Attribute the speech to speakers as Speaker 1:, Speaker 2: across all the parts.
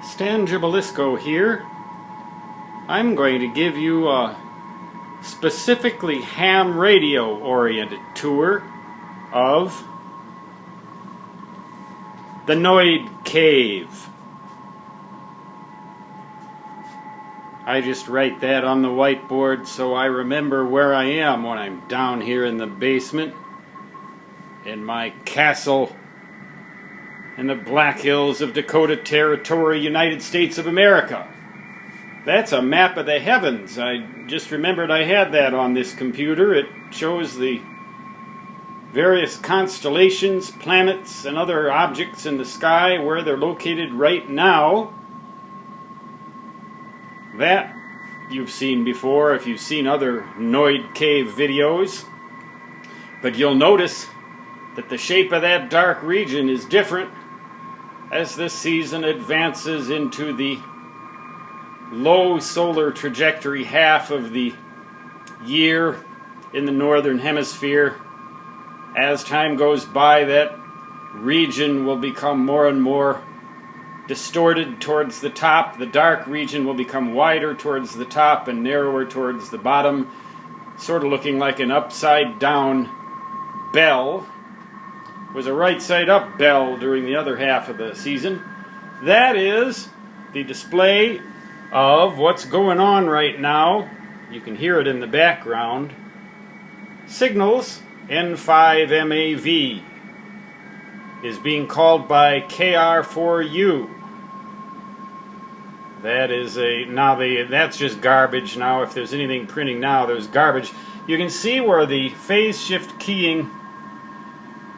Speaker 1: Stan Gibilisco here. I'm going to give you a specifically ham radio oriented tour of the Noid Cave. I just write that on the whiteboard so I remember where I am when I'm down here in the basement in my castle in the Black Hills of Dakota Territory, United States of America. That's a map of the heavens. I just remembered I had that on this computer. It shows the various constellations, planets, and other objects in the sky, where they're located right now. That you've seen before if you've seen other Noid Cave videos. But you'll notice that the shape of that dark region is different as this season advances into the low solar trajectory half of the year in the northern hemisphere. As time goes by, that region will become more and more distorted towards the top. The dark region will become wider towards the top and narrower towards the bottom, sort of looking like an upside down bell. It was a right side up bell during the other half of the season. That is the display of what's going on right now. You can hear it in the background. Signals N5MAV is being called by KR4U. That is that's just garbage now. If there's anything printing now, there's garbage. You can see where the phase shift keying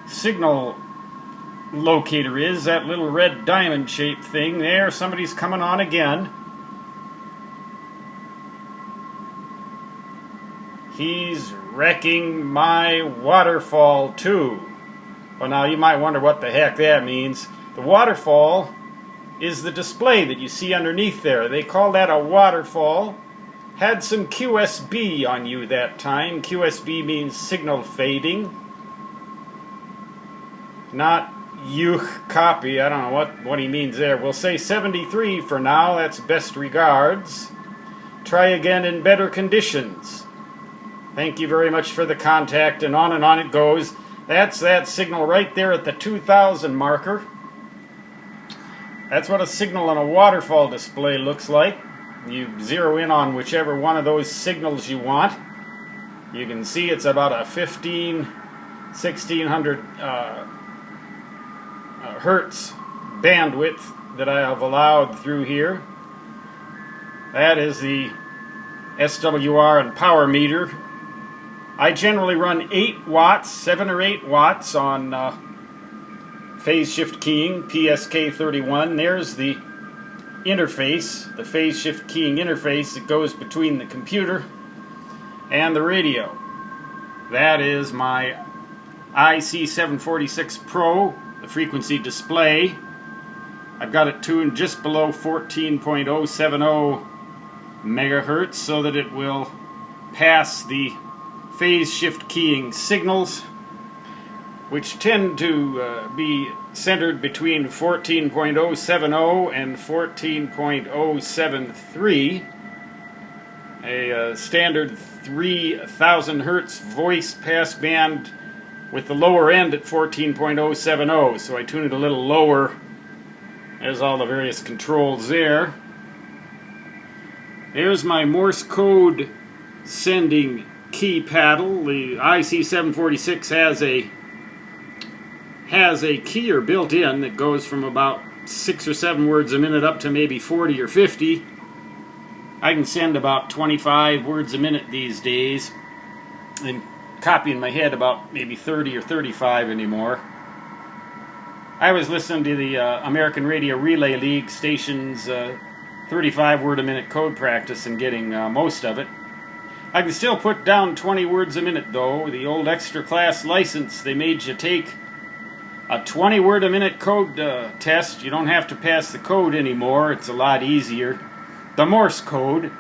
Speaker 1: signal locator is, that little red diamond shaped thing there. Somebody's coming on again. He's wrecking my waterfall too. Well, now you might wonder what the heck that means. The waterfall is the display that you see underneath there. They call that a waterfall. Had some QSB on you that time. QSB means signal fading. Not Yuch copy. I don't know what he means there. We'll say 73 for now. That's best regards. Try again in better conditions. Thank you very much for the contact, and on it goes. That's that signal right there at the 2000 marker. That's what a signal on a waterfall display looks like. You zero in on whichever one of those signals you want. You can see it's about a 1600 hertz bandwidth that I have allowed through here. That is the SWR and power meter. I generally run 8 watts, 7 or 8 watts on phase shift keying, PSK31. There's the interface, the phase shift keying interface that goes between the computer and the radio. That is my IC746 Pro, the frequency display. I've got it tuned just below 14.070 megahertz so that it will pass the phase shift keying signals, which tend to be centered between 14.070 and 14.073. A standard 3000 hertz voice passband with the lower end at 14.070, so I tune it a little lower. There's all the various controls there. There's my Morse code sending key paddle. The IC746 has a keyer built in that goes from about 6 or 7 words a minute up to maybe 40 or 50. I can send about 25 words a minute these days, and copy in my head about maybe 30 or 35 anymore. I was listening to the American Radio Relay League station's 35 word a minute code practice and getting most of it. I can still put down 20 words a minute though. The old extra class license, they made you take a 20 word a minute code test. You don't have to pass the code anymore. It's a lot easier. The Morse code,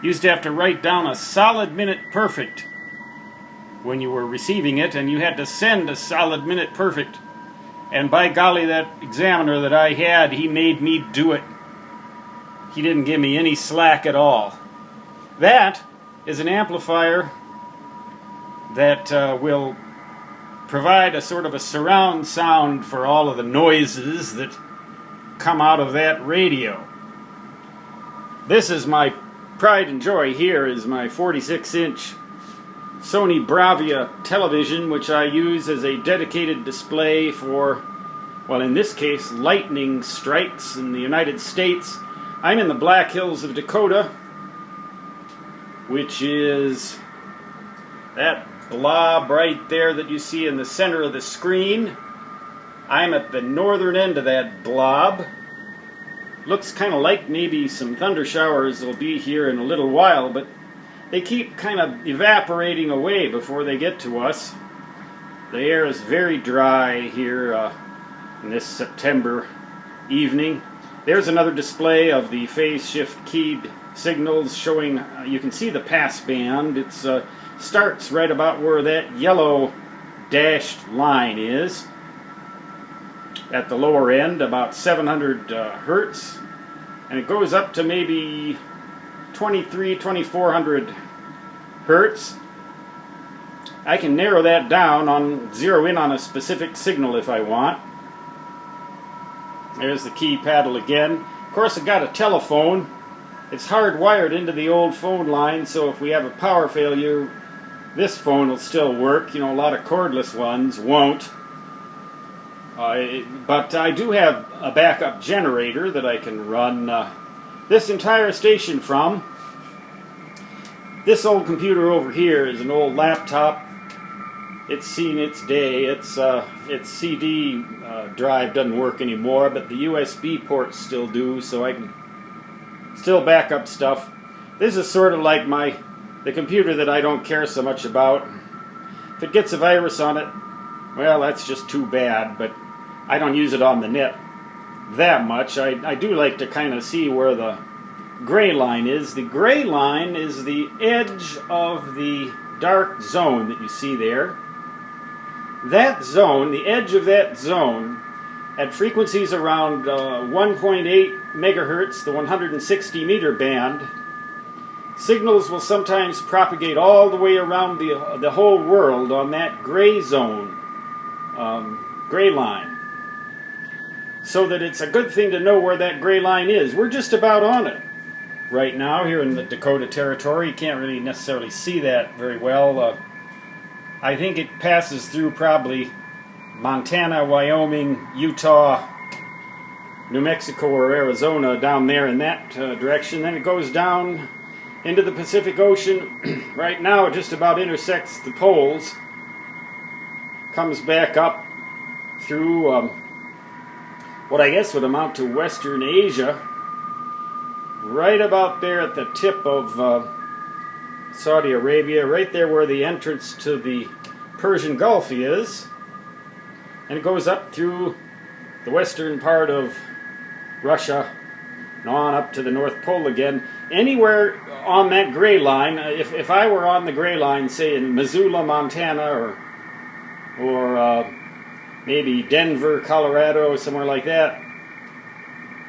Speaker 1: used to have to write down a solid minute perfect when you were receiving it, and you had to send a solid minute perfect. And by golly, that examiner that I had, he made me do it he didn't give me any slack at all. That is an amplifier that will provide a sort of a surround sound for all of the noises that come out of that radio. This is my pride and joy. Here is my 46-inch Sony Bravia television, which I use as a dedicated display for, well, in this case, lightning strikes in the United States. I'm in the Black Hills of Dakota, which is that blob right there that you see in the center of the screen. I'm at the northern end of that blob. Looks kind of like maybe some thunder showers will be here in a little while, but they keep kind of evaporating away before they get to us. The air is very dry here in this September evening. There's another display of the phase shift keyed signals showing, you can see the pass band. It starts right about where that yellow dashed line is. At the lower end, about 700 hertz, and it goes up to maybe 2400 hertz. I can narrow that down, zero in on a specific signal if I want. There's the key paddle again. Of course, I've got a telephone. It's hardwired into the old phone line, so if we have a power failure, this phone will still work. You know, a lot of cordless ones won't. But I do have a backup generator that I can run this entire station from. This old computer over here is an old laptop. It's seen its day. Its CD drive doesn't work anymore, but the USB ports still do, so I can still back up stuff. This is sort of like the computer that I don't care so much about. If it gets a virus on it, well, that's just too bad, but I don't use it on the net that much. I do like to kind of see where the gray line is. The gray line is the edge of the dark zone that you see there. That zone, the edge of that zone, at frequencies around 1.8 megahertz, the 160 meter band, signals will sometimes propagate all the way around the whole world on that gray zone, gray line. So that it's a good thing to know where that gray line is. We're just about on it right now here in the Dakota Territory. You can't really necessarily see that very well. I think it passes through probably Montana, Wyoming, Utah, New Mexico, or Arizona, down there in that direction. Then it goes down into the Pacific Ocean. Right now it just about intersects the poles. Comes back up through what I guess would amount to Western Asia, right about there at the tip of Saudi Arabia, right there where the entrance to the Persian Gulf is, and it goes up through the western part of Russia and on up to the North Pole again. Anywhere on that gray line, if I were on the gray line, say in Missoula, Montana, or maybe Denver, Colorado, somewhere like that,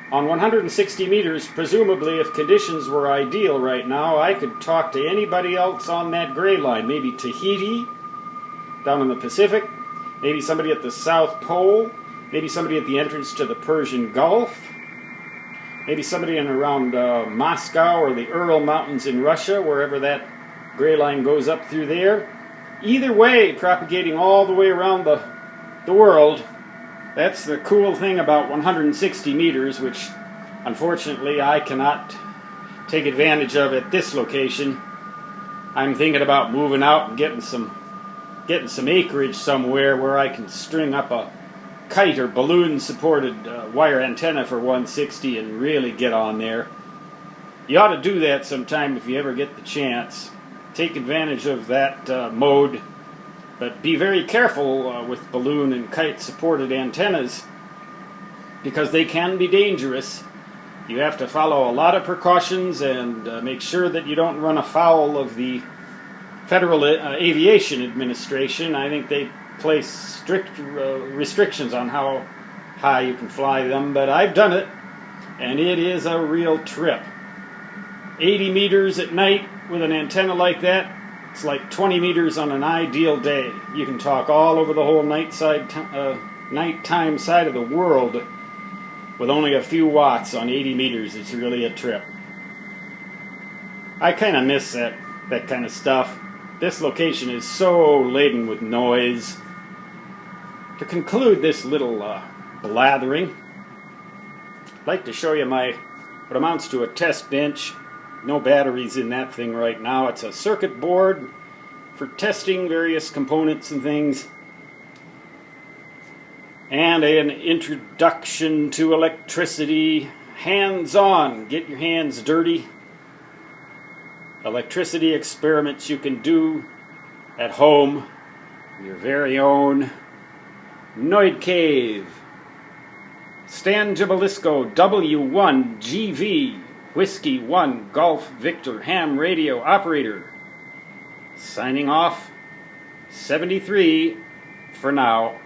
Speaker 1: on 160 meters, presumably if conditions were ideal right now, I could talk to anybody else on that gray line. Maybe Tahiti, down in the Pacific, maybe somebody at the South Pole, maybe somebody at the entrance to the Persian Gulf, maybe somebody in around Moscow or the Ural Mountains in Russia, wherever that gray line goes up through there. Either way, propagating all the way around the world. That's the cool thing about 160 meters, which unfortunately I cannot take advantage of at this location. I'm thinking about moving out and getting some acreage somewhere where I can string up a kite or balloon supported wire antenna for 160 and really get on there. You ought to do that sometime if you ever get the chance. Take advantage of that mode. But be very careful with balloon and kite supported antennas, because they can be dangerous. You have to follow a lot of precautions and make sure that you don't run afoul of the Federal Aviation Administration. I think they place strict restrictions on how high you can fly them, but I've done it. and it is a real trip. 80 meters at night with an antenna like that, it's like 20 meters on an ideal day. You can talk all over the whole nighttime side of the world with only a few watts on 80 meters. It's really a trip. I kind of miss that kind of stuff. This location is so laden with noise. To conclude this little blathering, I'd like to show you what amounts to a test bench. No batteries in that thing right now. It's a circuit board for testing various components and things. And an introduction to electricity, hands-on, get your hands dirty. Electricity experiments you can do at home, your very own Noid Cave. Stan Jabalisco, W1GV, Whiskey 1 Golf Victor Ham Radio Operator. Signing off, 73 for now.